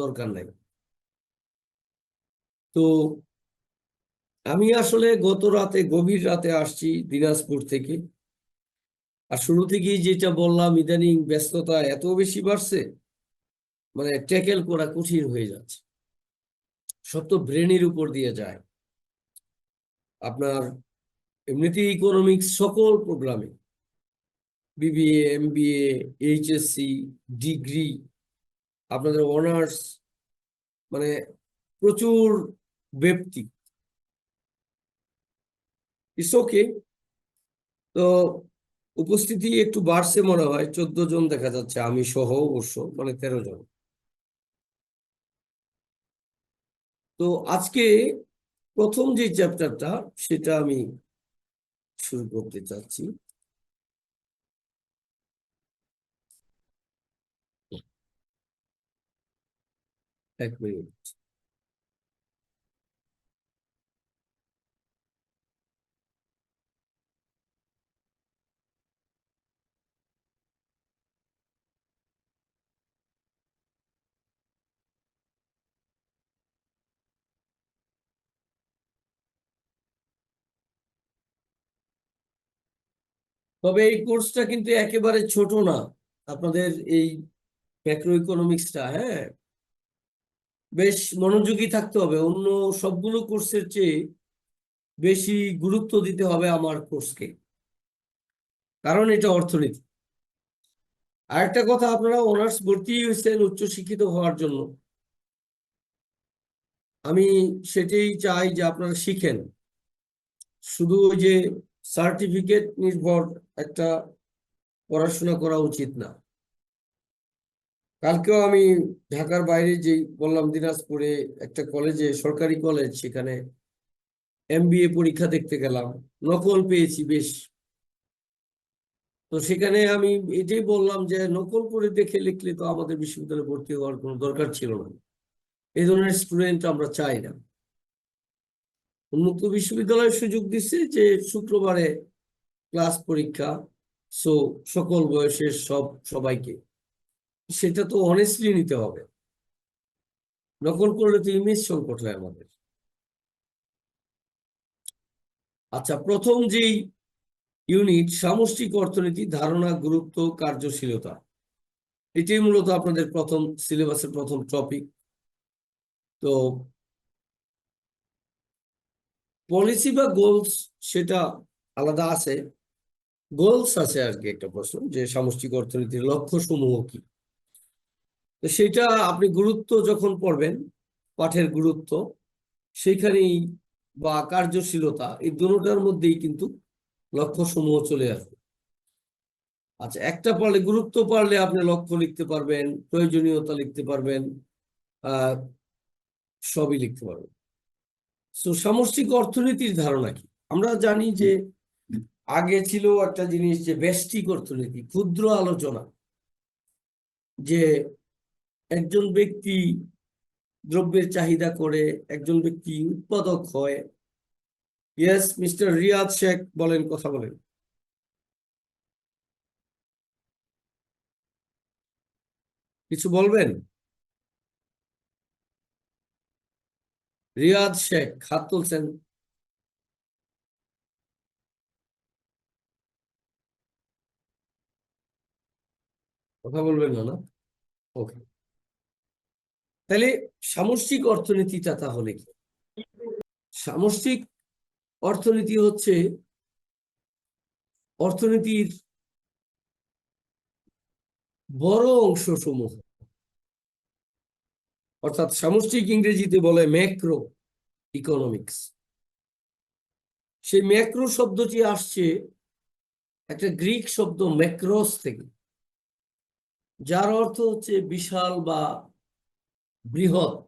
দরকার নাই। তো আমি আসলে গত রাতে গভীর রাতে আসছি দিনাজপুর থেকে। আর শুরু থেকেই যেটা বললাম, ইদানিং ব্যস্ততা এত বেশি বাড়ছে, মানে ট্যাকেল করা কঠিন হয়ে যাচ্ছে। সব তো ব্রেনের উপর দিয়ে যায়। আপনার এমনিতেই ইকোনমিক্স সকল প্রোগ্রামে, বিবিএ, এমবিএ, এইচএসসি, ডিগ্রি, আপনাদের অনার্স, মানে প্রচুর ব্যক্তি। It's okay. তো উপস্থিতি একটু বাড়ছে মনে হয়, 14 জন দেখা যাচ্ছে, আমি সহ অবশ্য, মানে 13 জন। তো আজকে প্রথম যে চ্যাপ্টারটা, সেটা আমি শুরু করতে চাচ্ছি। এক মিনিট। তবে এই কোর্সটা কিন্তু একেবারে ছোট না। আপনাদের এই ম্যাক্রো ইকোনমিক্সটা, হ্যাঁ, বেশ মনোযোগী থাকতে হবে। অন্য সবগুলো কোর্সের চেয়ে বেশি গুরুত্ব দিতে হবে আমার কোর্সকে, কারণ এটা অর্থনীতি। আর একটা কথা, আপনারা অনার্স ভর্তি হয়েছেন উচ্চশিক্ষিত হওয়ার জন্য। আমি সেটাই চাই যে আপনারা শিখেন। শুধু ওই যে সার্টিফিকেট নির্ভর একটা পড়াশোনা করা উচিত না। কালকেও আমি ঢাকার বাইরে যে বললাম, দিনাজপুরে একটা কলেজে, সরকারি কলেজ, সেখানে এমবিএ পরীক্ষা দেখতে গেলাম। নকল পেয়েছি বেশ। তো সেখানে আমি এটাই বললাম যে নকল করে দেখে লিখলে তো আমাদের বিশ্ববিদ্যালয়ে ভর্তি হওয়ার কোনো দরকার ছিল না। এই ধরনের স্টুডেন্ট আমরা চাই না। উন্মুক্ত বিশ্ববিদ্যালয় সুযোগ দিচ্ছে যে শুক্রবারে ক্লাস পরীক্ষা, সো সকল বয়সের সবাইকে। সেটা তো অনেস্টলি নিতে হবে। নকল করলে তো ইমেজ সংকট হয় আমাদের। আচ্ছা, প্রথম যেই ইউনিট, সামষ্টিক অর্থনীতি, ধারণা, গুরুত্ব, কার্যশীলতা, এটাই মূলত আপনাদের প্রথম সিলেবাসের প্রথম টপিক। তো পলিসি বা গোলস, সেটা আলাদা আছে। গোলস আছে আর কি, একটা প্রশ্ন যে সামষ্টিক অর্থনীতির লক্ষ্য সমূহ কি। তো সেটা আপনি গুরুত্ব যখন পড়বেন, পাঠের গুরুত্ব, সেইখানেই, বা কার্যশীলতা, এই দুটোটার মধ্যেই কিন্তু লক্ষ্য সমূহ চলে আসবে। আচ্ছা, একটা পারলে, গুরুত্ব পারলে আপনি লক্ষ্য লিখতে পারবেন, প্রয়োজনীয়তা লিখতে পারবেন, আহ সবই লিখতে পারবেন। তো সামষ্টিক অর্থনীতির ধারণা কি? আমরা জানি যে আগে ছিল একটা জিনিস, যে ব্যষ্টিক অর্থনীতি, ক্ষুদ্র আলোচনা, যে একজন ব্যক্তি দ্রব্যের চাহিদা করে, একজন ব্যক্তি উৎপাদক হয়। ইয়েস, মিস্টার রিয়াদ শেখ, বলেন, কথা বলেন। কিছু বলবেন? রিয়াদ শেখ হাত তুলছেন। কথা বলবেন না, না? ওকে। তাহলে সামষ্টিক অর্থনীতিটা তাহলে কি? সামষ্টিক অর্থনীতি হচ্ছে অর্থনীতির বড় অংশ সমূহ, অর্থাৎ সামষ্টিক ইংরেজিতে বলে ম্যাক্রো ইকোনমিক্স। সেই ম্যাক্রো শব্দটি আসছে একটা গ্রিক শব্দ ম্যাক্রোস থেকে, যার অর্থ হচ্ছে বিশাল বা বৃহৎ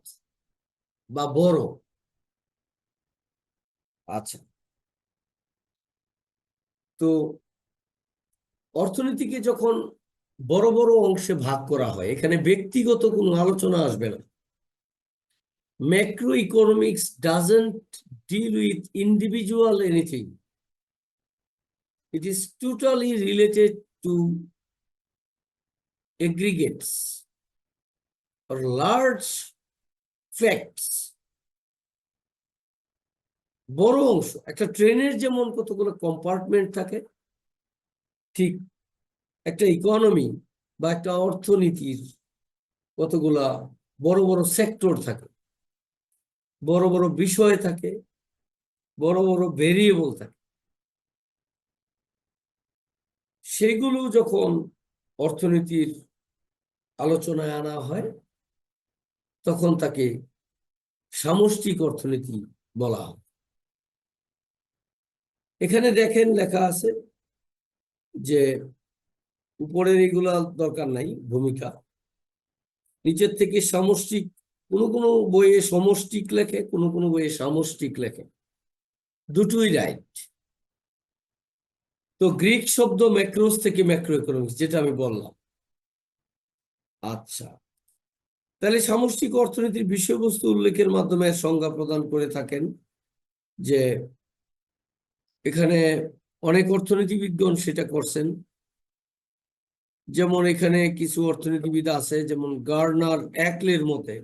বা বড়। আচ্ছা, তো অর্থনীতিকে যখন বড় বড় অংশে ভাগ করা হয়, এখানে ব্যক্তিগত কোনো আলোচনা আসবে না। Macroeconomics doesn't deal with individual anything. It is totally related to aggregates, large facts, বড় অংশ, একটা ট্রেনের যেমন কতগুলো কম্পার্টমেন্ট থাকে, ঠিক একটা ইকোনমি বা একটা অর্থনীতির কতগুলা বড় বড় সেক্টর থাকে, বড় বড় বিষয় থাকে, বড় বড় ভেরিয়েবল থাকে। সেগুলো যখন অর্থনীতির আলোচনায় আনা হয় তখন তাকে সামষ্টিক অর্থনীতি বলা হয়। এখানে দেখেন লেখা আছে যে উপরের এগুলা দরকার নাই ভূমিকা, নিচের থেকে সামষ্টিক, কোনো কোনো বইয়ে সমষ্টিক লেখে, কোনো কোনো বইয়ে সামষ্টিক লেখে, দুটোই রাইট। তো গ্রিক শব্দ ম্যাক্রোস থেকে ম্যাক্রো ইকোনমিক্স, যেটা আমি বললাম। আচ্ছা, তাহলে সামষ্টিক অর্থনীতির বিষয়বস্তু উল্লেখের মাধ্যমে সংজ্ঞা প্রদান করে থাকেন যে এখানে অনেক অর্থনীতিবিদগণ সেটা করছেন। যেমন এখানে কিছু অর্থনীতিবিদ আছে, যেমন গার্নার অ্যাকলের মতে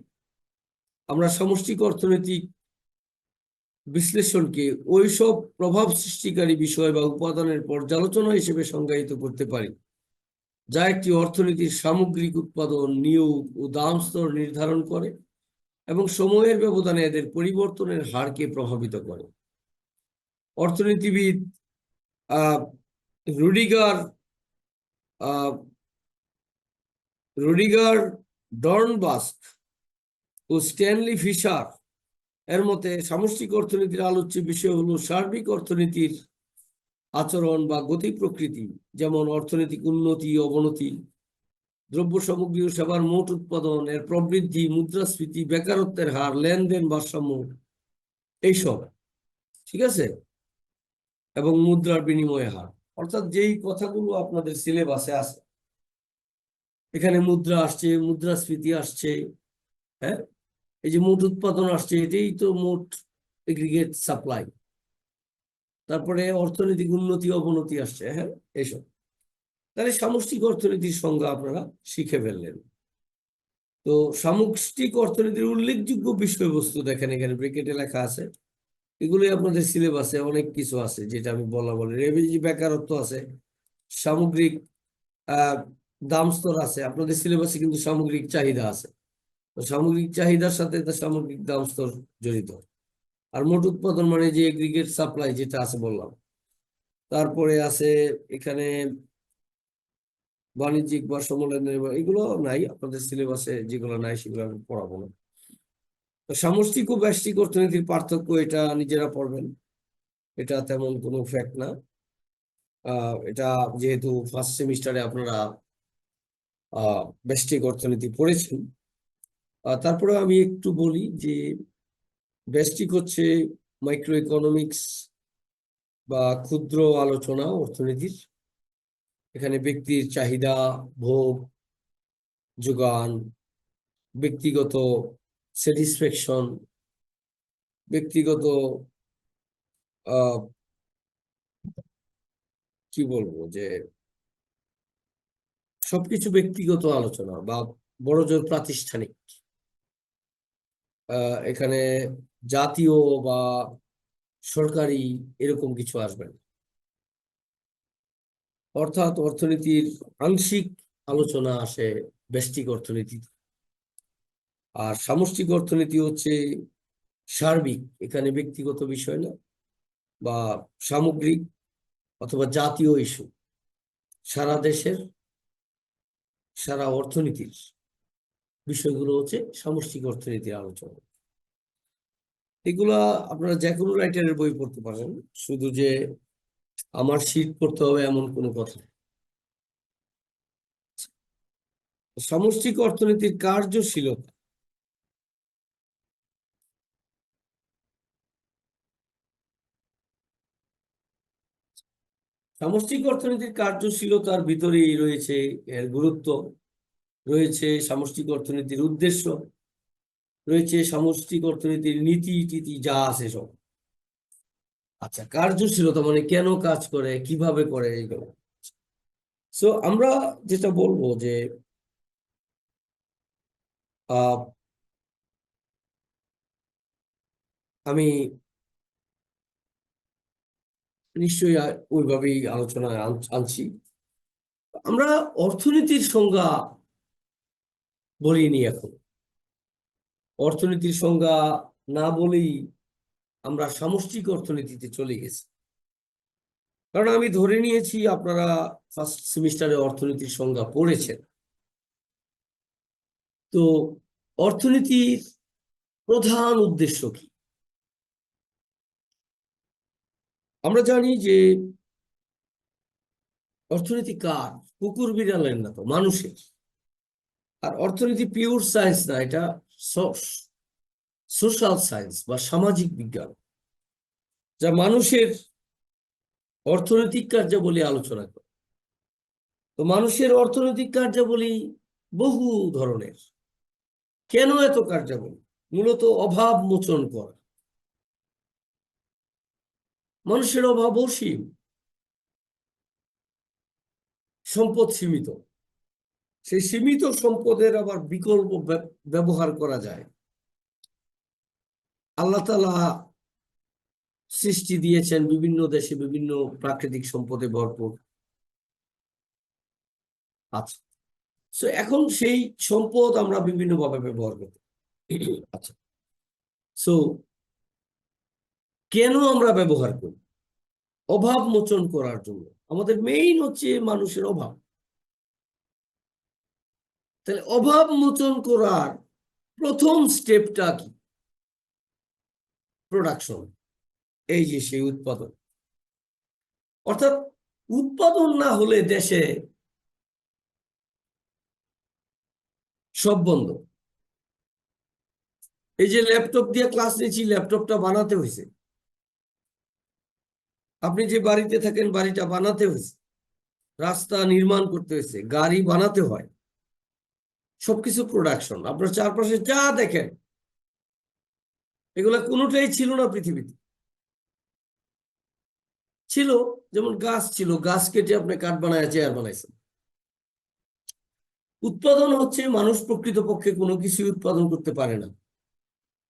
আমরা সামষ্টিক অর্থনৈতিক বিশ্লেষণকে ওইসব প্রভাব সৃষ্টিকারী বিষয় বা উপাদানের পর্যালোচনা হিসেবে সংজ্ঞায়িত করতে পারি যা একটি অর্থনীতির সামগ্রিক উৎপাদন, নিয়োগ ও দাম স্তর নির্ধারণ করে এবং সময়ের ব্যবধানে এদের পরিবর্তনের হারকে প্রভাবিত করে। অর্থনীতিবিদ আহ রুডিগার আহ রুডিগার ডর্নবাস্ক ও স্ট্যানলি ফিশার এর মতে সামষ্টিক অর্থনীতির আলোচ্য বিষয় হলো সার্বিক অর্থনীতির আচরণ বা গতি প্রকৃতি, যেমন অর্থনৈতিক উন্নতি, অবনতি, দ্রব্য সামগ্রী ও সেবার মোট উৎপাদন, এর প্রবৃদ্ধি, মুদ্রাস্ফীতি, বেকারত্বের হার, লেনদেন ভারসাম্য, এইসব। ঠিক আছে, এবং মুদ্রার বিনিময় হার। অর্থাৎ যেই কথাগুলো আপনাদের সিলেবাসে আছে, এখানে মুদ্রা আসছে, মুদ্রাস্ফীতি আসছে, হ্যাঁ, এই যে মোট উৎপাদন আসছে, এটাই তো মোট এগ্রিগেট সাপ্লাই। তারপরে অর্থনৈতিক উন্নতি অবনতি আসছে, হ্যাঁ, এইসব। তাহলে সামষ্টিক অর্থনীতির সংজ্ঞা আপনারা শিখে ফেললেন। তো সামষ্টিক অর্থনীতির উল্লেখযোগ্য বিষয়বস্তু দেখেন এখানে ব্র্যাকেটে লেখা আছে, এগুলোই আপনাদের সিলেবাসে অনেক কিছু আছে, যেটা আমি বলি। রেভিজি বেকারত্ব আছে, সামগ্রিক আহ দাম স্তর আছে, আপনাদের সিলেবাসে কিন্তু সামগ্রিক চাহিদা আছে। তো সামগ্রিক চাহিদার সাথে তার সামগ্রিক দাম স্তর জড়িত। আর মোট উৎপাদন মানে যে এগ্রিগেট সাপ্লাই যেটা আছে বললাম। তারপরে আছে এখানে বাণিজ্যিক বা লেনদেন, এগুলো নাই আপনাদের সিলেবাসে, যেগুলো নাই সেগুলো আমি পড়াবো না। তো সামষ্টিক ও ব্যষ্টিক অর্থনীতির পার্থক্য এটা নিজেরা পড়বেন, এটা তেমন কোনো ফ্যাক্ট না। এটা যেহেতু ফার্স্ট সেমিস্টারে আপনারা ব্যষ্টিক অর্থনীতি পড়েছেন, তারপরে আমি একটু বলি যে ব্যষ্টিক হচ্ছে মাইক্রো ইকোনমিক্স বা ক্ষুদ্র আলোচনা অর্থনীতির। এখানে ব্যক্তির চাহিদা, ভোগ, যোগান, ব্যক্তিগত স্যাটিসফ্যাকশন, ব্যক্তিগত আহ কি বলবো যে সবকিছু ব্যক্তিগত আলোচনা বা বড়জোর প্রাতিষ্ঠানিক। এখানে জাতীয় বা সরকারি এরকম কিছু আসবে না। অর্থাৎ অর্থনীতির আংশিক আলোচনা আসে ব্যষ্টিক অর্থনীতি, আর সামষ্টিক অর্থনীতি হচ্ছে সার্বিক, এখানে ব্যক্তিগত বিষয় না, বা সামগ্রিক অথবা জাতীয় ইস্যু, সারা দেশের সারা অর্থনীতির বিষয়গুলো হচ্ছে সামষ্টিক অর্থনীতির আলোচনা। এগুলা আপনারা যে কোনো রাইটারের বই পড়তে পারেন, শুধু যে আমার শীট পড়তে হবে এমন কোনো কথা নেই। সামষ্টিক অর্থনীতির কার্যশীলতা, সামষ্টিক অর্থনীতির কার্যশীলতার ভিতরেই রয়েছে এর গুরুত্ব, রয়েছে সামষ্টিক অর্থনীতির উদ্দেশ্য, রয়েছে সামষ্টিক অর্থনীতির নীতি টিতি যা আছে সব। আচ্ছা, কার্যশীলতা মানে কেন কাজ করে, কিভাবে করে, এইগুলো। সো আমরা যেটা বলবো যে আহ আমি নিশ্চয়ই ওইভাবেই আলোচনায় আনছি। আমরা অর্থনীতির সংজ্ঞা বলিনি এখন। অর্থনীতির সংজ্ঞা না বলেই আমরা সামষ্টিক অর্থনীতিতে চলে গেছি। কারণ আমি ধরে নিয়েছি আপনারা ফার্স্ট সেমিস্টারে অর্থনীতির সংজ্ঞা পড়েছেন। তো অর্থনীতির প্রধান উদ্দেশ্য কি? আমরা জানি যে অর্থনীতি কার? কুকুর বিড়ালের না, তো মানুষের। আর অর্থনীতি পিওর সায়েন্স না, এটা সোশ্যাল সায়েন্স বা সামাজিক বিজ্ঞান, যা মানুষের অর্থনৈতিক কার্যাবলী আলোচনা করে। তো মানুষের অর্থনৈতিক কার্যাবলী বহু ধরনের। কেন এত কার্যাবলী? মূলত অভাব মোচন করা। মানুষের অভাব অসীম, সম্পদ সীমিত। সেই সীমিত সম্পদের আবার বিকল্প ব্যবহার করা যায়। আল্লাহ তাআলা সৃষ্টি দিয়েছেন বিভিন্ন দেশে বিভিন্ন প্রাকৃতিক সম্পদে ভরপুর। আচ্ছা, তো এখন সেই সম্পদ আমরা বিভিন্নভাবে ব্যবহার করি। আচ্ছা, সো কেন আমরা ব্যবহার করি? অভাব মোচন করার জন্য। আমাদের মেইন হচ্ছে মানুষের অভাব। তাহলে অভাব মোচন করার প্রথম স্টেপটা কি? প্রোডাকশন। এই যে সেই উৎপাদন। অর্থাৎ উৎপাদন না হলে দেশে সব বন্ধ। এই যে ল্যাপটপ দিয়ে ক্লাস নিয়েছি, ল্যাপটপটা বানাতে হয়েছে। আপনি যে বাড়িতে থাকেন, বাড়িটা বানাতে হয়েছে। রাস্তা নির্মাণ করতে হয়েছে, গাড়ি বানাতে হয়। সবকিছু প্রোডাকশন। আপনার চারপাশে যা দেখেন, এগুলা কোনোটাই ছিল না পৃথিবীতে। ছিল, যেমন গাছ ছিল, গাছ কেটে আপনি কাঠ বানায় চেয়ার বানাইছেন। উৎপাদন হচ্ছে মানুষ প্রকৃতপক্ষে কোনো কিছু উৎপাদন করতে পারে না।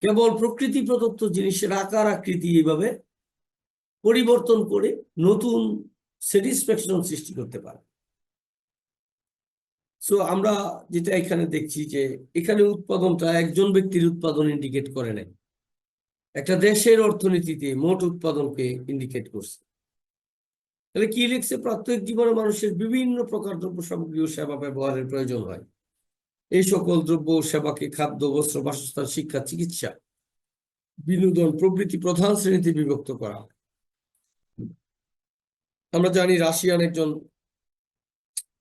কেবল প্রকৃতি প্রদত্ত জিনিসের আকার আকৃতি এইভাবে পরিবর্তন করে নতুন স্যাটিসফ্যাকশন সৃষ্টি করতে পারে। সো আমরা যেটা এখানে দেখছি যে এখানে উৎপাদনটা একজন ব্যক্তির উৎপাদন ইন্ডিকেট করে নাই, একটা দেশের অর্থনীতিতে মোট উৎপাদনকে ইন্ডিকেট করছে। তাহলে কি লিখছে? প্রত্যেক জীবনে মানুষের বিভিন্ন প্রকার দ্রব্য সামগ্রী ও সেবা ব্যবহারের প্রয়োজন হয়। এই সকল দ্রব্য সেবাকে খাদ্য, বস্ত্র, বাসস্থান, শিক্ষা, চিকিৎসা, বিনোদন প্রভৃতি প্রধান শ্রেণীতে বিভক্ত করা হয়। আমরা জানি রাশিয়ান একজন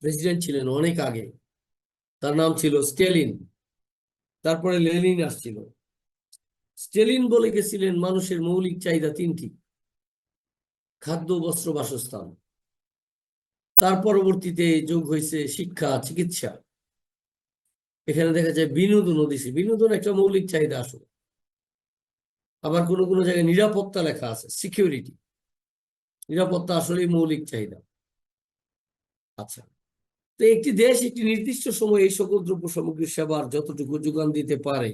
প্রেসিডেন্ট ছিলেন অনেক আগে, তার নাম ছিল স্টেলিন। তারপরে লেনিন আসছিল। স্টেলিন বলে গেছিলেন মানুষের মৌলিক চাহিদা তিনটি: খাদ্য, বস্ত্র, বাসস্থান। তার পরবর্তীতে যোগ হয়েছে শিক্ষা, চিকিৎসা। এখানে দেখা যায় বিনোদনও দিছে। বিনোদন একটা মৌলিক চাহিদা আসলে। আবার কোনো কোনো জায়গায় নিরাপত্তা লেখা আছে, সিকিউরিটি। নিরাপত্তা আসলেই মৌলিক চাহিদা। আচ্ছা, তো একটি দেশ একটি নির্দিষ্ট সময়ে এই সকল দ্রব্য সামগ্রী সেবার যতটুকু যোগান দিতে পারে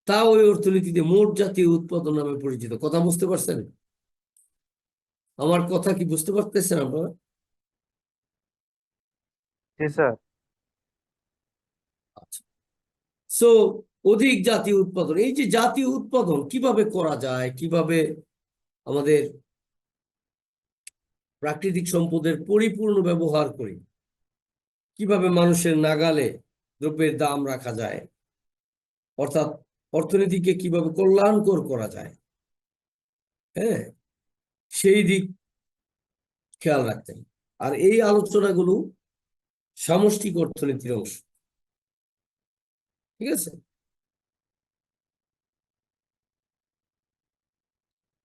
তা ওই অর্থনীতিতে মোট জাতীয় উৎপাদন নামে পরিচিত। কথা বুঝতে পারছেন? আমার কথা কি বুঝতে পারতেছেন আপনারা? জি স্যার। আচ্ছা, সো অধিক জাতীয় উৎপাদন। এই যে জাতীয় উৎপাদন কিভাবে করা যায়, কিভাবে আমাদের প্রাকৃতিক সম্পদের পরিপূর্ণ ব্যবহার করি, কিভাবে মানুষের নাগালে দ্রব্যের দাম রাখা যায়, অর্থাৎ অর্থনীতিকে কিভাবে কল্যাণকর করা যায়, হ্যাঁ, সেই দিক খেয়াল রাখতেন। আর এই আলোচনাগুলো সামষ্টিক অর্থনীতির অংশ। ঠিক আছে।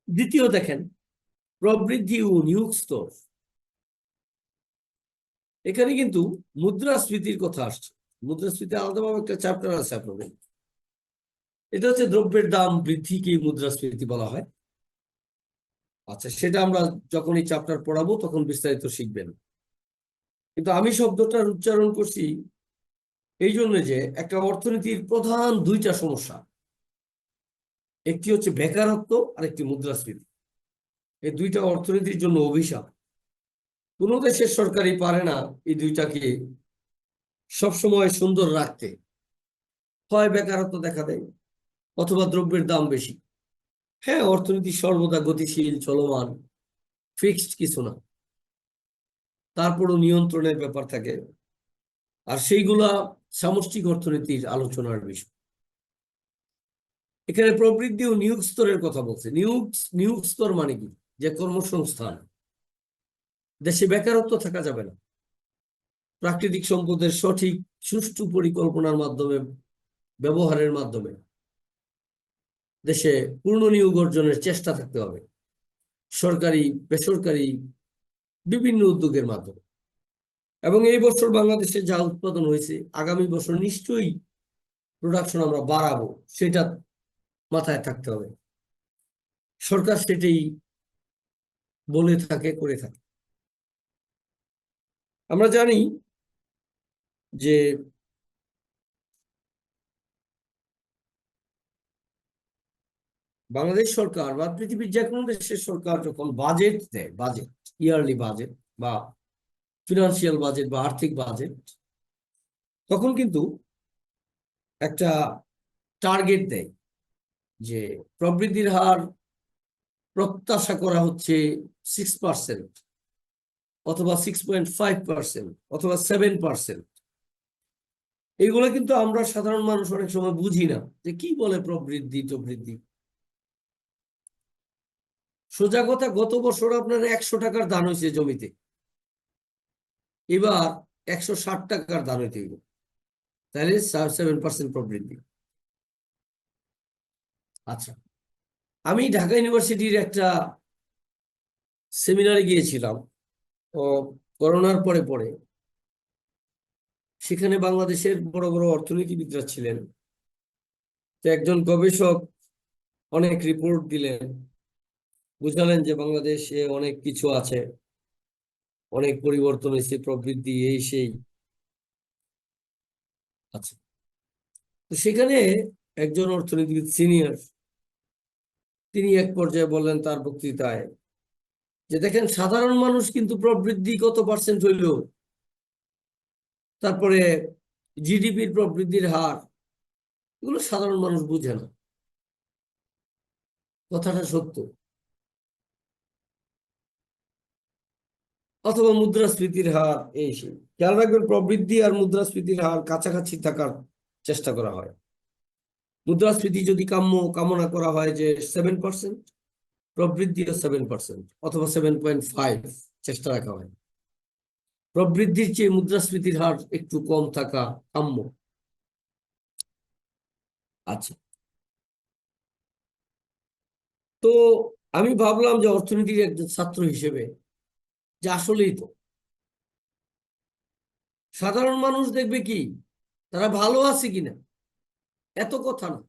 দ্বিতীয় দেখেন, প্রবৃদ্ধি ও নিয়োগ স্তর। এখানে কিন্তু মুদ্রাস্ফীতির কথা আসছে। মুদ্রাস্ফীতি আলাদাভাবে একটা চ্যাপ্টার আছে আপনাদের। এটা হচ্ছে দ্রব্যের দাম বৃদ্ধিকে মুদ্রাস্ফীতি বলা হয়। আচ্ছা, সেটা আমরা যখন এই চ্যাপ্টার পড়াবো তখন বিস্তারিত শিখবেন। কিন্তু আমি শব্দটার উচ্চারণ করছি এই জন্য যে একটা অর্থনীতির প্রধান দুইটা সমস্যা, একটি হচ্ছে বেকারত্ব আর একটি মুদ্রাস্ফীতি। এই দুইটা অর্থনীতির জন্য অভিশাপ। কোনো দেশের সরকারই পারে না এই দুইটাকে সবসময় সুন্দর রাখতে। হয় বেকারত্ব দেখা দেয়, অথবা দ্রব্যের দাম বেশি। হ্যাঁ, অর্থনীতি সর্বদা গতিশীল, চলমান, ফিক্সড কিছু না, তারপরও নিয়ন্ত্রণের ব্যাপার থাকে। আর সেইগুলা সামষ্টিক অর্থনীতির আলোচনার বিষয়। এখানে প্রবৃদ্ধি ও নিয়োগ স্তরের কথা বলছে। নিয়োগ স্তর মানে কি? যে কর্মসংস্থান। দেশে বেকারত্ব থাকা যাবে না। প্রাকৃতিক সম্পদের সঠিক সুষ্ঠু পরিকল্পনার মাধ্যমে, ব্যবহারের মাধ্যমে দেশে পূর্ণ নিয়োগ অর্জনের চেষ্টা থাকতে হবে, সরকারি বেসরকারি বিভিন্ন উদ্যোগের মাধ্যমে। এবং এই বছর বাংলাদেশে যা উৎপাদন হয়েছে, আগামী বছর নিশ্চয়ই প্রোডাকশন আমরা বাড়াবো, সেটা মাথায় থাকতে হবে। সরকার সেটাই বলে থাকে, করে থাকে। আমরা জানি যে বাংলাদেশ সরকার বা পৃথিবীর যে কোনো দেশের সরকার যখন বাজেট দেয়, বাজেট, ইয়ারলি বাজেট বা ফিনান্সিয়াল বাজেট বা আর্থিক বাজেট, তখন কিন্তু একটা টার্গেট দেয় যে প্রবৃদ্ধির হার প্রত্যাশা করা হচ্ছে 6%, অথবা 6.5%, অথবা 7%। এইগুলো কিন্তু আমরা সাধারণ মানুষ অনেক সময় বুঝি না যে কি বলে প্রবৃদ্ধি টবৃদ্ধি। সোজা কথা, গত বছর আপনার 100 টাকার ধান হয়েছে জমিতে, এবার 160 টাকার ধান হইতে হইব, তাহলে 7% প্রবৃদ্ধি। আচ্ছা, আমি ঢাকা ইউনিভার্সিটির একটা সেমিনারে গিয়েছিলাম ও করোনার পরে পরে। সেখানে বাংলাদেশের বড় বড় অর্থনীতিবিদরা ছিলেন। তো একজন গবেষক অনেক রিপোর্ট দিলেন, বুঝালেন যে বাংলাদেশে অনেক কিছু আছে, অনেক পরিবর্তন হয়েছে, প্রবৃদ্ধি এই সেই। আচ্ছা, তো সেখানে একজন অর্থনীতিবিদ সিনিয়র, তিনি এক পর্যায়ে বললেন তার বক্তৃতায় যে দেখেন, সাধারণ মানুষ কিন্তু প্রবৃদ্ধি কত পার্সেন্ট হইল, তারপরে জিডিপির প্রবৃদ্ধির হার, এগুলো সাধারণ মানুষ বুঝে না। কথাটা সত্য। অথবা মুদ্রাস্ফীতির হার এই সেই। খেয়াল রাখবেন, প্রবৃদ্ধি আর মুদ্রাস্ফীতির হার কাছাকাছি থাকার চেষ্টা করা হয়। মুদ্রাস্ফীতি যদি কামনা করা হয় যে 7%, প্রবৃদ্ধিও 7% অথবা 7.5 চেষ্টা রাখা হয়। প্রবৃদ্ধির চেয়ে মুদ্রাস্ফীতির হার একটু কম থাকা কাম্য। আচ্ছা, তো আমি ভাবলাম যে অর্থনীতির একজন ছাত্র হিসেবে, যে আসলেই তো সাধারণ মানুষ দেখবে কি তারা ভালো আছে কিনা এত কথা না,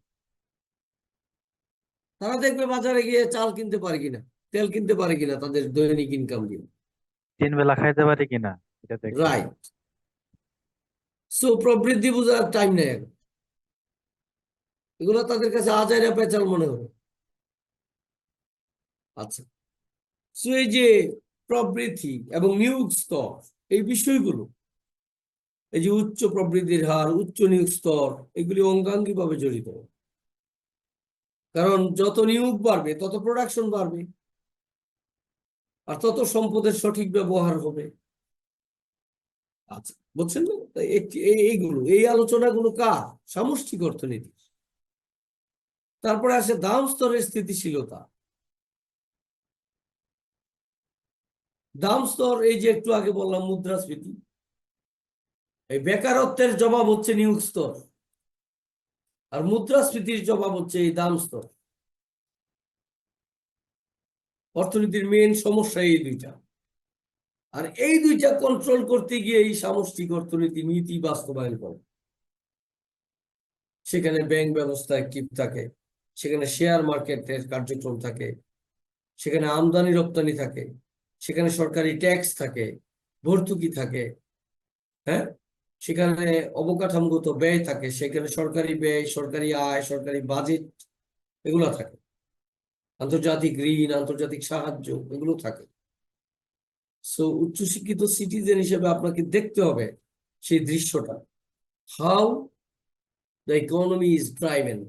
তারা দেখবে বাজারে গিয়ে চাল কিনতে পারে কিনা, তেল কিনতে পারে কিনা তাদের দৈনিক ইনকাম দিয়ে। 3 বেলা খাইতে পারি কিনা এটা দেখবে। রাইট। সো প্রবৃদ্ধি বোঝার টাইম নেই এখন। এগুলো তাদের কাছে আজাইরা পেঁচাল মনে হবে। আচ্ছা, সো এই যে প্রবৃদ্ধি এবং নিয়োগ স্তর, এই বিষয়গুলো, এই যে উচ্চ প্রবৃদ্ধির হার, উচ্চ নিয়োগ স্তর, এগুলি অঙ্গাঙ্গি ভাবে জড়িত। কারণ যত নিয়োগ বাড়বে তত প্রোডাকশন বাড়বে, আর তত সম্পদের সঠিক ব্যবহার হবে। আচ্ছা, বুঝছেন না? তাই এইগুলো, এই আলোচনাগুলো কার? সামষ্টিক অর্থনীতি। তারপরে আসে দাম স্তরের স্থিতিশীলতা। দাম স্তর, এই যে একটু আগে বললাম মুদ্রাস্ফীতি, এই বেকারত্বের জবাব হচ্ছে নিয়োগ স্তর, আর মুদ্রাস্ফীতির জবাব হচ্ছে এই দাম স্তর। অর্থনীতির মেইন সমস্যা এই দুইটা। আর এই দুইটা কন্ট্রোল করতে গিয়ে এই সামষ্টিক অর্থনীতি নীতি বাস্তবায়ন করে। সেখানে ব্যাংক ব্যবস্থা অ্যাক্টিভ থাকে, সেখানে শেয়ার মার্কেটের কার্যক্রম থাকে, সেখানে আমদানি রপ্তানি থাকে, সেখানে সরকারি ট্যাক্স থাকে, ভর্তুকি থাকে। হ্যাঁ, সেখানে অবকাঠামোগত ব্যয় থাকে, সেখানে সরকারি ব্যয়, সরকারি আয়, সরকারি বাজেট এগুলো থাকে, আন্তর্জাতিক ঋণ, আন্তর্জাতিক সাহায্য এগুলো থাকে। সো উচ্চশিক্ষিত সিটিজেন হিসেবে আপনাকে দেখতে হবে সেই দৃশ্যটা, how the economy is driven,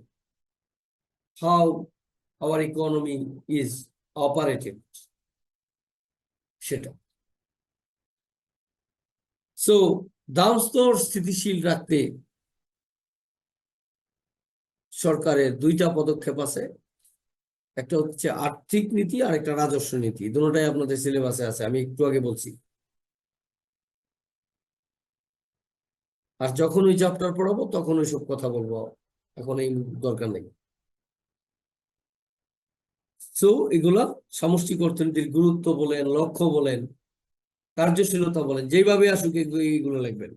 how hour economy is operated, সেটা। সো দাম স্তর স্থিতিশীল রাখতে সরকারের দুইটা পদক্ষেপ আছে, একটা হচ্ছে আর্থিক নীতি আর একটা রাজস্ব নীতি, দুটোটাই আপনাদের সিলেবাসে আছে, আমি একটু আগে বলছি। আর যখন ওই চ্যাপ্টার পড়াবো তখন ওইসব কথা বলবো, এখন এই দরকার নেই। সো এগুলা সামষ্টিক অর্থনীতির গুরুত্ব বলেন, লক্ষ্য বলেন, কার্যশীলতা বলেন, যেভাবে আসুক এইগুলো লিখবেন।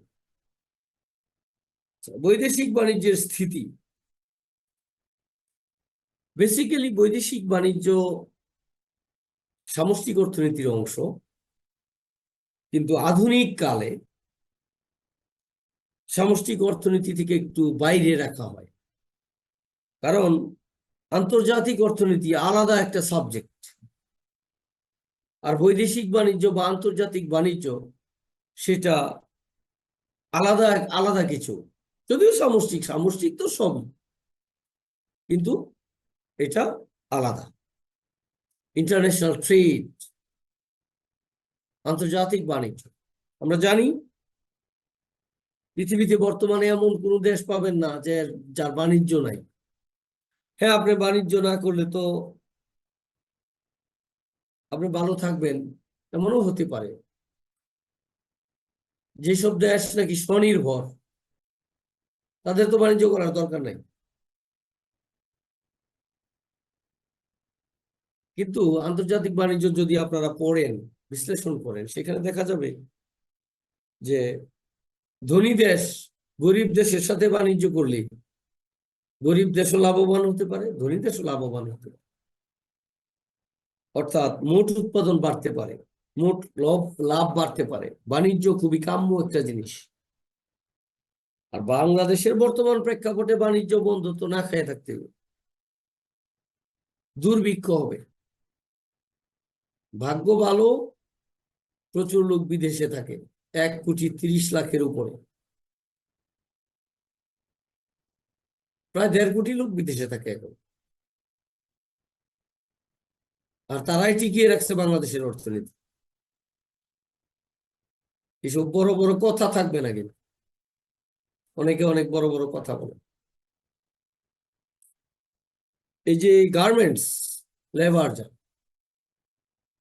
বৈদেশিক বাণিজ্যের স্থিতি, বেসিক্যালি বৈদেশিক বাণিজ্য সামষ্টিক অর্থনীতির অংশ, কিন্তু আধুনিক কালে সামষ্টিক অর্থনীতি থেকে একটু বাইরে রাখা হয়, কারণ আন্তর্জাতিক অর্থনীতি আলাদা একটা সাবজেক্ট, আর বৈদেশিক বাণিজ্য বা আন্তর্জাতিক বাণিজ্য সেটা আলাদা আলাদা কিছু। যদিও সামষ্টিক সামষ্টিক তো সবই, কিন্তু এটা আলাদা। ইন্টারন্যাশনাল ট্রেড, আন্তর্জাতিক বাণিজ্য, আমরা জানি পৃথিবীতে বর্তমানে এমন কোনো দেশ পাবেন না যে যার বাণিজ্য নাই। হ্যাঁ, আপনি বাণিজ্য না করলে তো আপনি ভালো থাকবেন এমনও হতে পারে। যেসব দেশ নাকি স্বনির্ভর, তাদের তো বাণিজ্য করার দরকার নাই। কিন্তু আন্তর্জাতিক বাণিজ্য যদি আপনারা পড়েন, বিশ্লেষণ করেন, সেখানে দেখা যাবে যে ধনী দেশ গরিব দেশের সাথে বাণিজ্য করলে গরিব দেশও লাভবান হতে পারে, ধনী দেশও লাভবান হতে পারে। অর্থাৎ মোট উৎপাদন বাড়তে পারে, মোট লাভ বাড়তে পারে। বাণিজ্য খুবই কাম্য একটা জিনিস। আর বাংলাদেশের বর্তমান প্রেক্ষাপটে বাণিজ্য বন্ধ তো না খেয়ে থাকতে হবে, দুর্ভিক্ষ হবে। ভাগ্য ভালো, প্রচুর লোক বিদেশে থাকে, 1,30,00,000-এর উপরে, প্রায় 1.5 কোটি লোক বিদেশে থাকে এখন। আর তারাই টিকিয়ে রাখছে বাংলাদেশের অর্থনীতি। এসব বড় বড় কথা থাকবে না, কিন্তু অনেকে অনেক বড় বড় কথা বলে। এই যে গার্মেন্টস লেবার, যা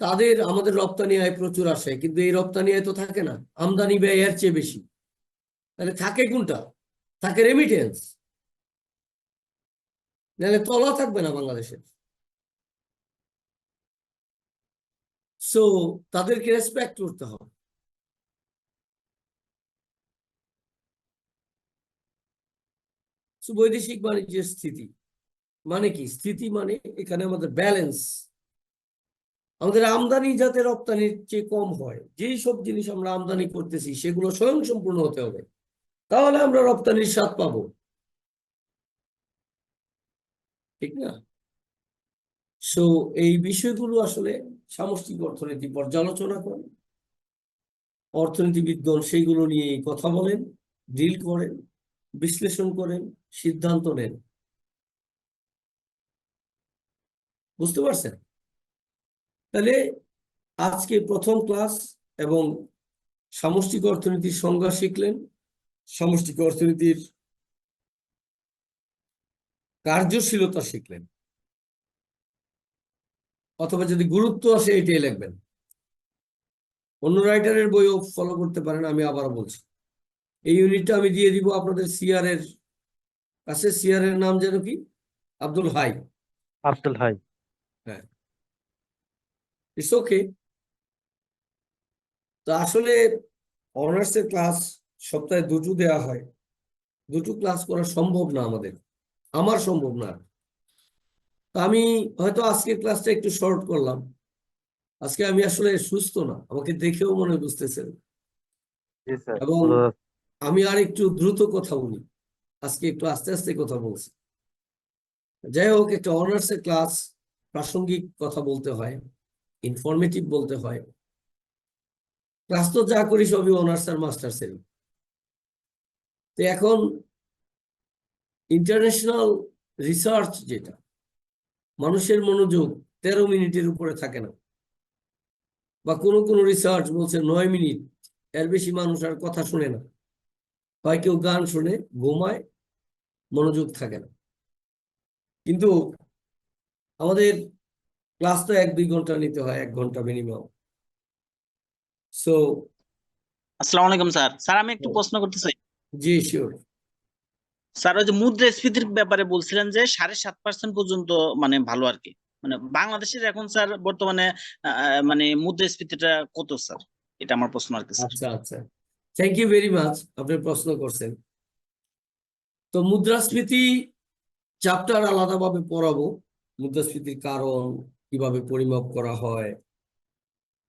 তাদের আমাদের রপ্তানি আয় প্রচুর আসে, কিন্তু এই রপ্তানি আয় তো থাকে না, আমদানি ব্যয় এর চেয়ে বেশি। তাহলে থাকে কোনটা? থাকে রেমিটেন্স, নাহলে তলা থাকবে না বাংলাদেশের। সো তাদেরকে রেসপেক্ট করতে হবে। বৈদেশিক বাণিজ্যের স্থিতি মানে কি? স্থিতি মানে এখানে আমাদের ব্যালেন্স, আমাদের আমদানি যাতে রপ্তানির চেয়ে কম হয়। যেই সব জিনিস আমরা আমদানি করতেছি সেগুলো স্বয়ংসম্পূর্ণ হতে হবে, তাহলে আমরা রপ্তানির স্বাদ পাবো, ঠিক না? সো এই বিষয়গুলো আসলে সামষ্টিক অর্থনীতি পর্যালোচনা করেন, অর্থনীতিবিদগণ সেইগুলো নিয়ে কথা বলেন, ডিল করেন, বিশ্লেষণ করেন, সিদ্ধান্ত নেন। বুঝতে পারছেন? তাহলে আজকে প্রথম ক্লাস এবং সামষ্টিক অর্থনীতির সংজ্ঞা শিখলেন, সামষ্টিক অর্থনীতির কার্যশীলতা শিখলেন, অথবা যদি গুরুত্ব আসে এটাই লিখবেন। অন্য রাইটারের বইও ফলো করতে পারেন, আমি আবারও বলছি। এই ইউনিটটা আমি দিয়ে দিব আপনাদের সিআর এর কাছে। সিআর এর নাম যেন কি? আব্দুল হাই। আব্দুল হাই। হ্যাঁ, ইটস ওকে। তো আসলে অনার্সের ক্লাস সপ্তাহে 2টো দেওয়া হয়, 2টো ক্লাস করা সম্ভব না আমাদের, আমার সম্ভব না। তো আমি হয়তো আজকের ক্লাসটা একটু শর্ট করলাম। আজকে আমি আসলে সুস্থ না, আমাকে দেখেও মনে বুঝতেছেন। জি স্যার, এবং বোঝা যাচ্ছে। আমি আর একটু দ্রুত কথা বলি, আজকে একটু আস্তে আস্তে কথা বলছি। যাই হোক, একটা অনার্সের ক্লাস, প্রাসঙ্গিক কথা বলতে হয়, ইনফরমেটিভ বলতে হয়। ক্লাস তো যা করি সবই অনার্স আর মাস্টার্সের। তো এখন ইন্টারন্যাশনাল রিসার্চ যেটা, মানুষের মনোযোগ 13 মিনিটের উপরে থাকে না, বা কোনো কোনো রিসার্চ বলছে 9 মিনিট, এর বেশি মানুষ আর কথা শুনে না। হয় কেউ গান শুনে, ঘুমায়, মনোযোগ থাকে না। কিন্তু আমাদের ক্লাস তো 1-2 ঘন্টা নিতে হয়, 1 ঘন্টা মিনিমাম। সো আসসালামু আলাইকুম স্যার। স্যার আমি একটু প্রশ্ন করতে চাই। জি শিওর। স্যার ওই যে মুদ্রাস্ফীতির ব্যাপারে বলছিলেন যে 7.5% পর্যন্ত মানে ভালো আর কি, মানে বাংলাদেশের এখন স্যার বর্তমানে মানে মুদ্রাস্ফীতিটা কত স্যার? এটা আমার প্রশ্ন আর কি স্যার। আচ্ছা আচ্ছা, থ্যাংক ইউ ভেরি মাচ, আপনি প্রশ্ন করছেন। তো মুদ্রাস্ফীতি চ্যাপ্টার আলাদাভাবে পড়াবো। মুদ্রাস্ফীতির কারণ, কিভাবে পরিমাপ করা হয়,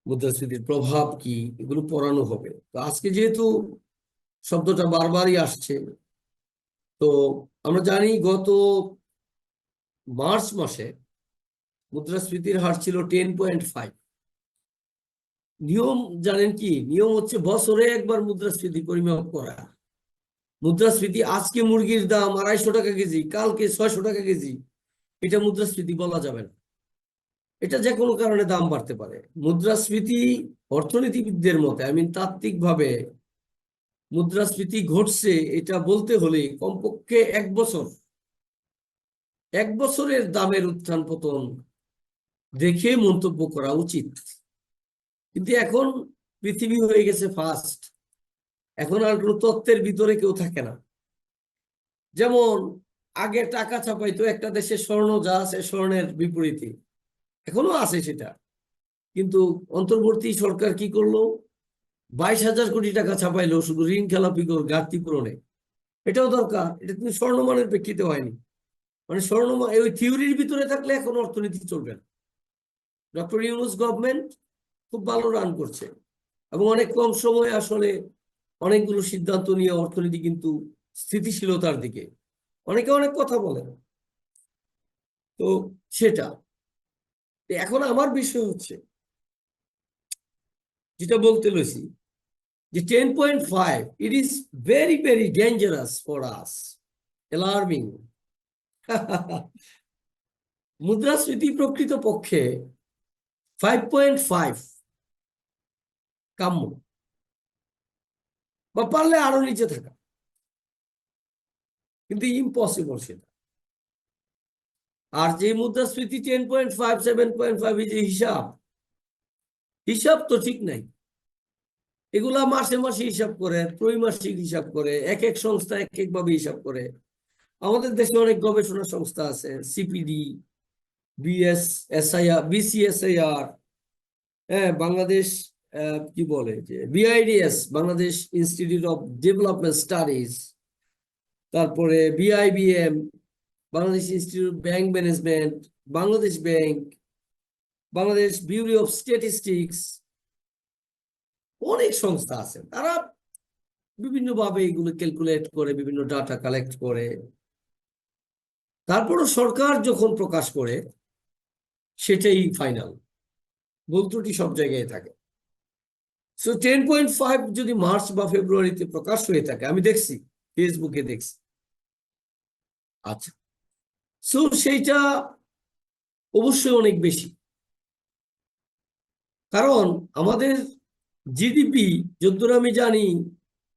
মুদ্রাস্ফীতির প্রভাব কি, এগুলো পড়ানো হবে। তো আজকে যেহেতু শব্দটা বারবারই আসছে, তো আমরা জানি গত মার্চ মাসে মুদ্রাস্ফীতির হার ছিল 10.5। নিয়ম জানেন কি? নিয়ম হচ্ছে বছরে একবার মুদ্রাস্ফীতি পরিমাপ করা। মুদ্রাস্ফীতি আজকে মুরগির দাম 250 টাকা কেজি, কালকে 600 টাকা কেজি, এটা মুদ্রাস্ফীতি বলা যাবে না। এটা যে কোনো কারণে দাম বাড়তে পারে। মুদ্রাস্ফীতি অর্থনীতিবিদদের মতে, তাত্ত্বিকভাবে মুদ্রাস্ফীতি ঘটছে এটা বলতে হলে কমপক্ষে 1 বছর, 1 বছরের দামের উত্থান পতন দেখে মন্তব্য করা উচিত। কিন্তু এখন পৃথিবী হয়ে গেছে ফাস্ট, এখন আর কোনো তত্ত্বের ভিতরে কেউ থাকে না। যেমন আগে টাকা ছাপাইতো একটা দেশের স্বর্ণ যা আছে স্বর্ণের বিপরীতে, এখনো আছে সেটা। কিন্তু অন্তর্বর্তী সরকার কি করলো? 22,000 কোটি টাকা ছাপাইলো শুধু ঋণ খেলাপি ঘাটতি পূরণে। এটাও দরকার, এটা কিন্তু স্বর্ণমানের প্রেক্ষিতে হয়নি। মানে ওই থিওরির ভিতরে থাকলে এখন অর্থনীতি চলবে না। ডক্টর ইউনূস গভর্নমেন্ট খুব ভালো রান করছে এবং অনেক কম সময়ে আসলে অনেকগুলো সিদ্ধান্ত নিয়ে অর্থনীতি কিন্তু স্থিতিশীলতার দিকে। অনেকে অনেক কথা বলে, তো সেটা। এখন আমার বিষয় হচ্ছে, যেটা বলতে লইছি, যে 10.5 it is very very dangerous for us, alarming. মুদ্রাস্ফীতি প্রকৃত পক্ষে 5.5 কাম্য, বা পারলে আরো নিচে থাকা, কিন্তু ইম্পসিবল সেটা। আর যে মুদ্রাস্ফীতি 10.5, 7.5, এই যে হিসাব, হিসাব তো ঠিক নাই। এগুলা মাসে মাসে হিসাব করে, ত্রৈমাসিক হিসাব করে, এক এক সংস্থা এক এক ভাবে হিসাব করে। আমাদের দেশে অনেক গবেষণা সংস্থা আছে, সিপিডি, বিসিএসআইআর, হ্যাঁ, বাংলাদেশ কি বলে যে BIDS, Bangladesh Institute of Development Studies, তারপরে BIBM, Bangladesh Institute Bank Management, Bangladesh Bank, Bangladesh Bureau of Statistics, অনেক সংস্থা আছে। তারা বিভিন্নভাবে এগুলো ক্যালকুলেট করে, বিভিন্ন ডাটা কালেক্ট করে। তারপরও সরকার যখন প্রকাশ করে সেটাই ফাইনাল, ভুল ত্রুটি সব জায়গায় থাকে। সো 10.5 যদি মার্চ বা ফেব্রুয়ারিতে প্রকাশ হয়ে থাকে, আমি দেখছি, ফেসবুকে দেখছি। আচ্ছা, সো সেইটা অবশ্যই অনেক বেশি, কারণ আমাদের জিডিপি যতদূর আমি জানি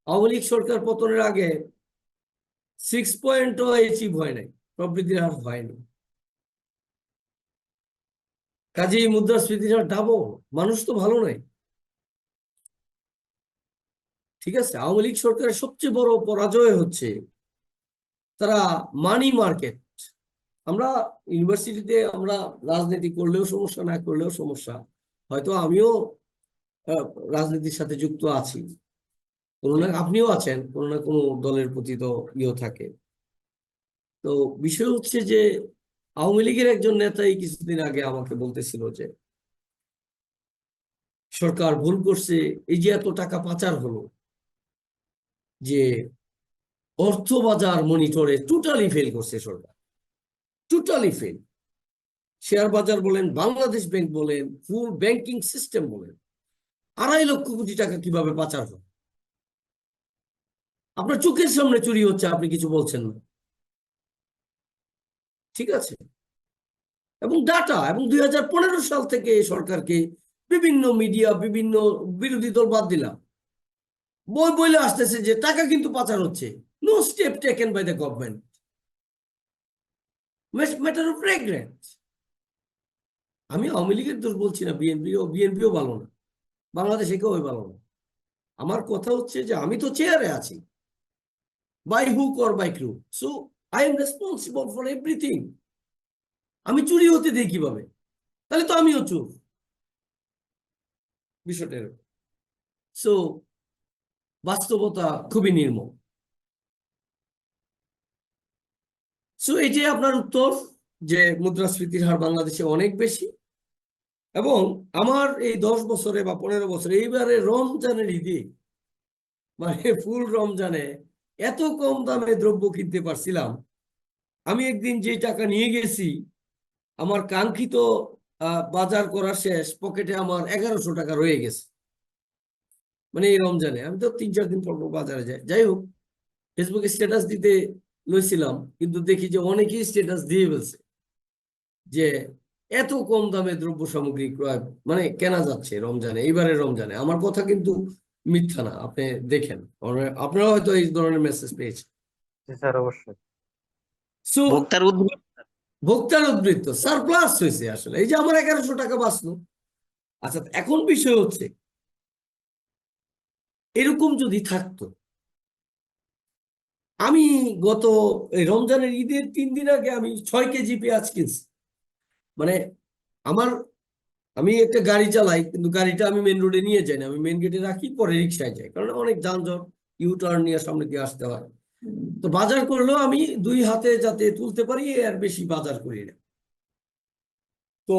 আওয়ামী লীগ সরকার পতনের আগে 6 পয়েন্টও অ্যাচিভ হয় নাই, প্রবৃদ্ধির হার হয়নি। কাজেই মুদ্রাস্ফীতির হার ডাবল। মানুষ তো ভালো নাই, ঠিক আছে। আওয়ামী লীগ সরকারের সবচেয়ে বড় পরাজয় হচ্ছে তারা মানি মার্কেট। আমরা ইউনিভার্সিটিতে আমরা রাজনীতি করলেও সমস্যা, না করলেও সমস্যা, হয়তো আমিও রাজনীতির সাথে যুক্ত আছি, কোনো না আপনিও আছেন, কোনো না কোনো দলের প্রতি তো থাকে। তো বিষয় হচ্ছে যে আওয়ামী লীগের একজন নেতাই কিছুদিন আগে আমাকে বলতেছিল যে সরকার ভুল করছে, এই যে এত টাকা পাচার হলো, যে অর্থ বাজার মনিটরে টোটালি ফেল করছে সরকার, টোটালি ফেল। শেয়ার বাজার বলেন, বাংলাদেশ ব্যাংক বলেন, ফুল ব্যাংকিং সিস্টেম বলেন, 2.5 লক্ষ কোটি টাকা কিভাবে পাচার হয় আপনার চোখের সামনে চুরি হচ্ছে, আপনি কিছু বলছেন না। ঠিক আছে, এবং ডাটা, এবং 2015 সাল থেকে সরকারকে বিভিন্ন মিডিয়া, বিভিন্ন বিরোধী দল বাদ দিলাম, বই বইলে আসতেছে যে টাকা কিন্তু পাচার হচ্ছে। No step taken by the government, matter of regret. আমি আওয়ামী লীগের দোষ বলছি না, বিএনপিও ভালো না, বাংলাদেশে কেউ ভালো না। আমার কথা হচ্ছে যে আমি তো চেয়ারে আছি, by hook or by crook, so I am responsible for everything. আমি চুরি হতে দিই কিভাবে? তাহলে তো আমিও চোর, বিষয়টা। সো বাস্তবতা খুবই নির্মম। সো এটাই আপনার উত্তর, যে মুদ্রাস্ফীতির হার বাংলাদেশে অনেক বেশি। এবং আমার এই 10 বছরে বা 15 বছরে এইবারে রমজানের ঈদে, মানে ফুল রমজানে এত কম দামে দ্রব্য কিনতে পারছিলাম। আমি একদিন যে টাকা নিয়ে গেছি, আমার কাঙ্ক্ষিত বাজার করা শেষ, পকেটে আমার 1100 টাকা রয়ে গেছে। মানে এই রমজানে আমি তো 3-4 দিন পর পর বাজারে যাই। যাই হোক, ফেসবুকে স্ট্যাটাস দিতে লইছিলাম, কিন্তু দেখি যে অনেকেই স্ট্যাটাস দিয়ে ফেলছে যে এত কম দামে দ্রব্য সামগ্রী ক্রয় মানে কেনা যাচ্ছে রমজানে, এইবারে রমজানে। আমার কথা কিন্তু মিথ্যা না, আপনি দেখেন, আপনারা হয়তো এই ধরনের মেসেজ পেয়েছেন। জি স্যার, অবশ্যই। সো ভোক্তার উদ্যোগ। ভোক্তার উদ্বৃত্ত সারপ্লাস হয়েছে আসলে, এই যে আমার 1100 টাকা বাঁচলো। আচ্ছা, এখন বিষয় হচ্ছে, এরকম যদি থাকতো, আমি গত এই রমজানের ঈদের 3 দিন আগে আমি 6 কেজি পেঁয়াজ কিনছি। মানে আমার, আমি একটা গাড়ি চালাই, কিন্তু গাড়িটা আমি মেন রোডে নিয়ে যাই না, আমি মেন গেটে রাখি, পরে রিক্সায় যাই, কারণ অনেক যানজট, ইউ টার্ন নিয়ে সামনে দিয়ে আসতে হয়। তো বাজার করলেও আমি 2 হাতে যাতে তুলতে পারি, আর বেশি বাজার করি না। তো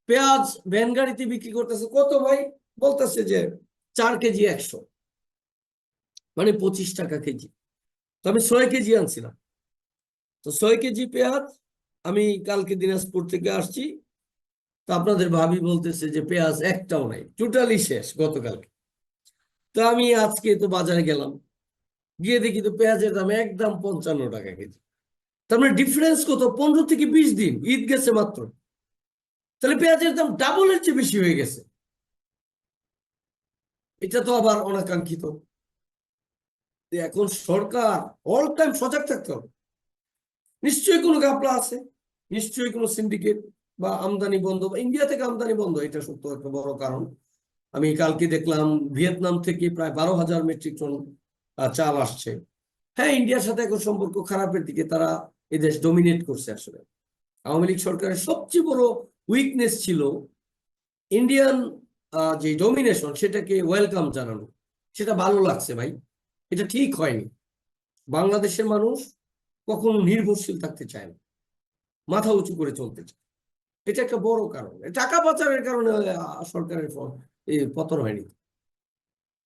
পেঁয়াজ ভ্যান গাড়িতে বিক্রি করতেছে কত ভাই? বলতেছে যে 4 কেজি 100, মানে 25 টাকা কেজি। তো আমি 6 কেজি আনছিলাম। তো 6 কেজি পেঁয়াজ আমি কালকে দিনাজপুর থেকে আসছি, তো আপনাদের ভাবি বলতেছে যে পেঁয়াজ একটাও নাই, টোটালি শেষ গতকালকে। তো আমি আজকে তো বাজারে গেলাম, গিয়ে দেখি তো পেঁয়াজের দাম একদম 55 টাকা কেজি। তার মানে ডিফারেন্স কত? 15 থেকে 20 দিন, ঈদ গেছে মাত্র। তাহলে পেঁয়াজের দাম ডাবলের চেয়ে বেশি হয়ে গেছে। এটা তো আবার অনাকাঙ্ক্ষিত। এখন সরকার অল টাইম সজাগ থাকতে হবে। নিশ্চয়ই কোনো ঘাপলা আছে, নিশ্চয়ই কোনো সিন্ডিকেট, বা আমদানি বন্ধ, বা ইন্ডিয়া থেকে আমদানি বন্ধ, এটা সত্য একটা বড় কারণ। আমি কালকে দেখলাম ভিয়েতনাম থেকে প্রায় 12,000 মেট্রিক টন চাল আসছে। হ্যাঁ, ইন্ডিয়ার সাথে এখন সম্পর্ক খারাপের দিকে, তারা এদেশ ডমিনেট করছে আসলে। আওয়ামী লীগ সরকারের সবচেয়ে বড় উইকনেস ছিল ইন্ডিয়ান যে ডমিনেশন, সেটাকে ওয়েলকাম জানানো। সেটা ভালো লাগছে ভাই, এটা ঠিক হয়নি। বাংলাদেশের মানুষ কখনো নির্ভরশীল থাকতে চায় না, মাথা উঁচু করে চলতে চায়। এটা একটা বড় কারণ, টাকা পাচারের কারণে সরকারের পতন হয়নি।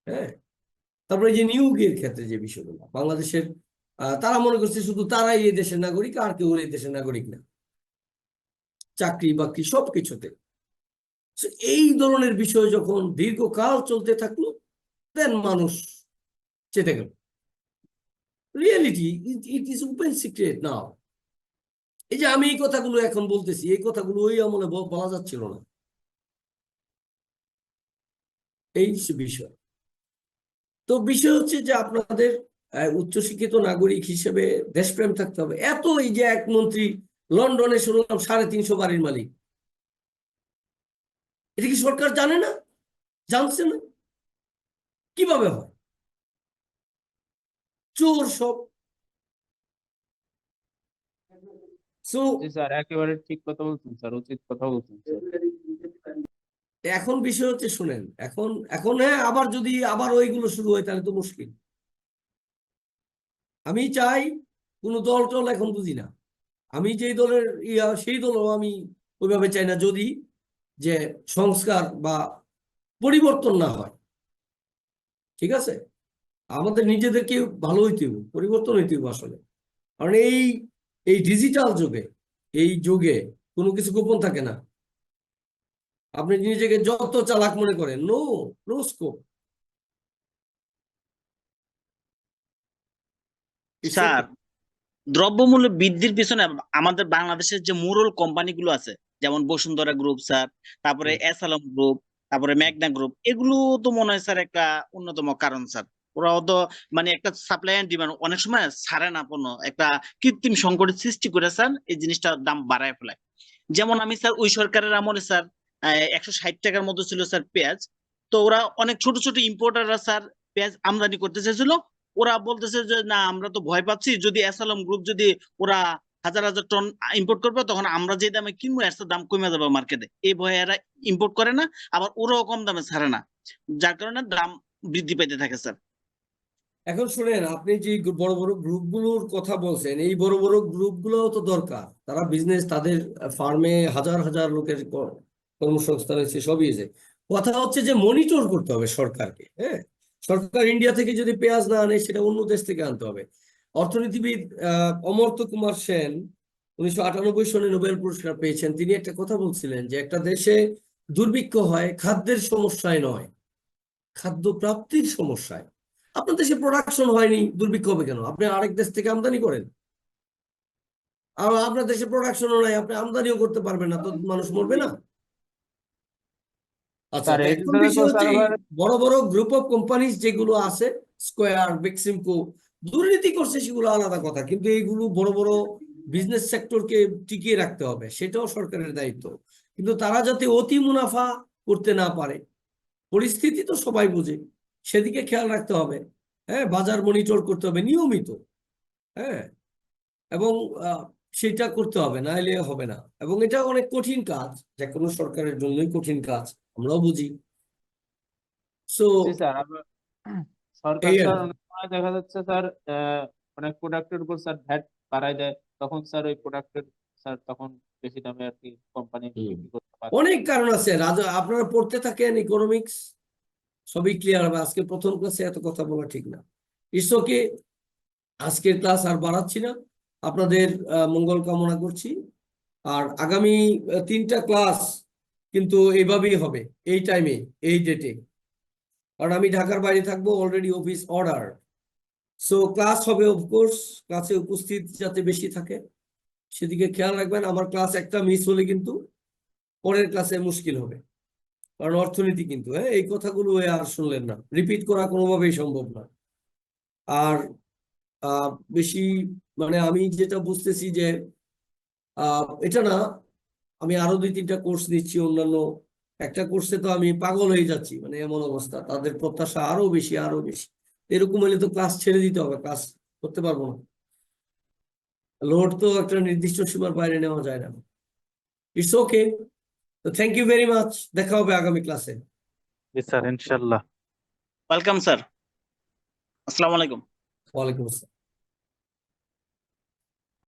হ্যাঁ, তারপরে যে নিয়োগের ক্ষেত্রে যে বিষয়গুলো বাংলাদেশের, তারা মনে করছে শুধু তারাই এই দেশের নাগরিক, আর কেউ এই দেশের নাগরিক না, চাকরি বাকরি সবকিছুতে। এই ধরনের বিষয় যখন দীর্ঘকাল চলতে থাকলো, দেন মানুষ চেতে গেল। Reality, it is open secret now. এই যে আমি এই কথাগুলো এখন বলতেছি, এই কথাগুলো ওই আমলে বলা যাচ্ছিল না। এই বিষয়। তো বিষয় হচ্ছে যে আপনাদের উচ্চশিক্ষিত নাগরিক হিসেবে দেশপ্রেম থাকতে হবে। এত এই যে এক মন্ত্রী লন্ডনে শুনলাম 350 বাড়ির মালিক, এটা কি সরকার জানে না? জানছে না? কিভাবে হয়? চোর সব। সো জি স্যার, একেবারে ঠিক কথা বলছেন স্যার, উচিত কথা বলছেন স্যার। এখন বিষয় হচ্ছে, শুনেন, এখন এখন হ্যাঁ, আবার যদি আবার ওইগুলো শুরু হয় তাহলে তো মুশকিল। আমি চাই, কোনো দল টল এখন বুঝি না, আমি যেই দলের সেই দলও আমি ওইভাবে চাই না, যদি যে সংস্কার বা পরিবর্তন না হয়। ঠিক আছে, আমাদের নিজেদেরকে ভালো হইতে হবে, পরিবর্তন হইতে হবে আসলে। কারণ এই ডিজিটাল যুগে, এই যুগে কোনো কিছু গোপন থাকে না। আপনি নিজেকে যত চালাক মনে করেন, নো নো স্কোপ। স্যার, দ্রব্যমূল্য বৃদ্ধির পিছনে আমাদের বাংলাদেশের যে মুরল কোম্পানিগুলো আছে, যেমন বসুন্ধরা গ্রুপ স্যার, তারপরে এসালম গ্রুপ, তারপরে মেঘনা গ্রুপ, এগুলো তো মনে হয় স্যার একটা অন্যতম কারণ স্যার। ওরাও তো মানে একটা সাপ্লাই এন্ড ডিমান্ড অনেক সময় ছাড়ে না পণ্য, একটা কৃত্রিম সংকটের সৃষ্টি করে স্যার এই জিনিসটা দাম বাড়ায় ফেলায়। যেমন আমি স্যার ওই সরকারের আমলে স্যার 160 টাকার মতো ছিল স্যার পেঁয়াজ। তো ওরা অনেক ছোট ছোট ইম্পোর্টাররা স্যার পেঁয়াজ আমদানি করতে চাইছিল। ওরা বলতেছে যে না, আমরা তো ভয় পাচ্ছি, যদি এসালম গ্রুপ যদি ওরা হাজার হাজার টন ইম্পোর্ট করবে, তখন আমরা যে দামে কিনবো এর দাম কমে যাবে মার্কেটে। এই ভয়ে এরা ইম্পোর্ট করে না, আবার ওরাও কম দামে ছাড়ে না, যার কারণে দাম বৃদ্ধি পেতে থাকে স্যার। এখন শুনেন, আপনি যে বড় বড় গ্রুপগুলোর কথা বলছেন, এই বড় বড় গ্রুপগুলোও তো দরকার। তারা বিজনেস, তাদের ফার্মে হাজার হাজার লোকের কর্মসংস্থান হচ্ছে, সবই আছে। কথা হচ্ছে যে মনিটর করতে হবে সরকারকে। হ্যাঁ, সরকার ইন্ডিয়া থেকে যদি পেঁয়াজ না আনে, সেটা অন্য দেশ থেকে আনতে হবে। অর্থনীতিবিদ অমর্ত্য কুমার সেন 1998 সনে নোবেল পুরস্কার পেয়েছেন। তিনি একটা কথা বলছিলেন যে একটা দেশে দুর্ভিক্ষ হয় খাদ্যের সমস্যায় নয়, খাদ্য প্রাপ্তির সমস্যায়। আপনার দেশে প্রোডাকশন হয়নি, দুর্ভিক্ষ হবে কেন? আপনি আরেক দেশ থেকে আমদানি করেন। আর আপনার দেশে প্রোডাকশনও নাই, আপনি আমদানিও করতে পারবেন না, তো মানুষ মরবে না? আচ্ছা, স্যার তো এই এখন ভিতরে তো বিষয় হচ্ছে স্যার এই আবার বড় বড় গ্রুপ অফ কোম্পানিজ যেগুলো আছে, স্কয়ার, বেক্সিমকো, দুর্নীতি করছে সেগুলো আলাদা কথা, কিন্তু এইগুলো বড় বড় বিজনেস সেক্টরকে টিকিয়ে রাখতে হবে, সেটাও সরকারের দায়িত্ব। কিন্তু তারা যাতে অতি মুনাফা করতে না পারে, পরিস্থিতি তো সবাই বোঝে, সেদিকে খেয়াল রাখতে হবে। হ্যাঁ, বাজার মনিটর করতে হবে নিয়মিত। হ্যাঁ, এবং সেটা করতে হবে, না এলে হবে না। এবং এটা অনেক কঠিন কাজ, যে কোনো সরকারের জন্যই কঠিন কাজ, আমরাও বুঝি। সো জি স্যার। আবার সরকার এই আর স্যার কি। অনেক সময় দেখা যাচ্ছে স্যার অনেক প্রোডাক্টের উপর স্যার ভ্যাট বাড়ায় দেয়, তখন স্যার ওই প্রোডাক্টের স্যার তখন বেশি দামে আর কি কোম্পানি হুম। বিক্রি করতে পারে। অনেক কারণ আছে রাজা, আপনারা পড়তে থাকেন ইকোনমিক্স, সবই ক্লিয়ার হবে। আজকে প্রথম ক্লাসে এত কথা বলা ঠিক না। ইসোকে, আজকের ক্লাস আর বাড়াচ্ছি না, আপনাদের মঙ্গল কামনা করছি। আর আগামী 3টা ক্লাস কিন্তু এইভাবেই হবে, এই টাইমে, এই ডেটে। কারণ আমি ঢাকার বাইরে থাকবো, already office order. So class হবে, অফকোর্স ক্লাসে উপস্থিত যাতে বেশি থাকে সেদিকে খেয়াল রাখবেন। আমার ক্লাস একটা মিস হলে কিন্তু পরের ক্লাসে মুশকিল হবে। কারণ অর্থনীতি কিন্তু, হ্যাঁ, এই কথাগুলো আর শুনলেন না, রিপিট করা কোনোভাবেই সম্ভব না। আর বেশি মানে আমি যেটা বুঝতেছি যে এটা না, আমি আরো 2-3টা কোর্স নিচ্ছি অন্যান্য। একটা কোর্সে তো আমি পাগল হয়ে যাচ্ছি, মানে এমন অবস্থা, তাদের প্রত্যাশা আরো বেশি আরো বেশি। এরকম হলে তো ক্লাস ছেড়ে দিতে হবে, ক্লাস করতে পারবো না। লোড তো একটা নির্দিষ্ট সীমার বাইরে নেওয়া যায় না। ইটস ওকে, তো থ্যাংক ইউ ভেরি মাচ, দেখা হবে আগামী ক্লাসে। জি স্যার, ইনশাল্লাহ। ওয়েলকাম স্যার, আসসালামু আলাইকুম। ওয়ালাইকুম আসসালাম।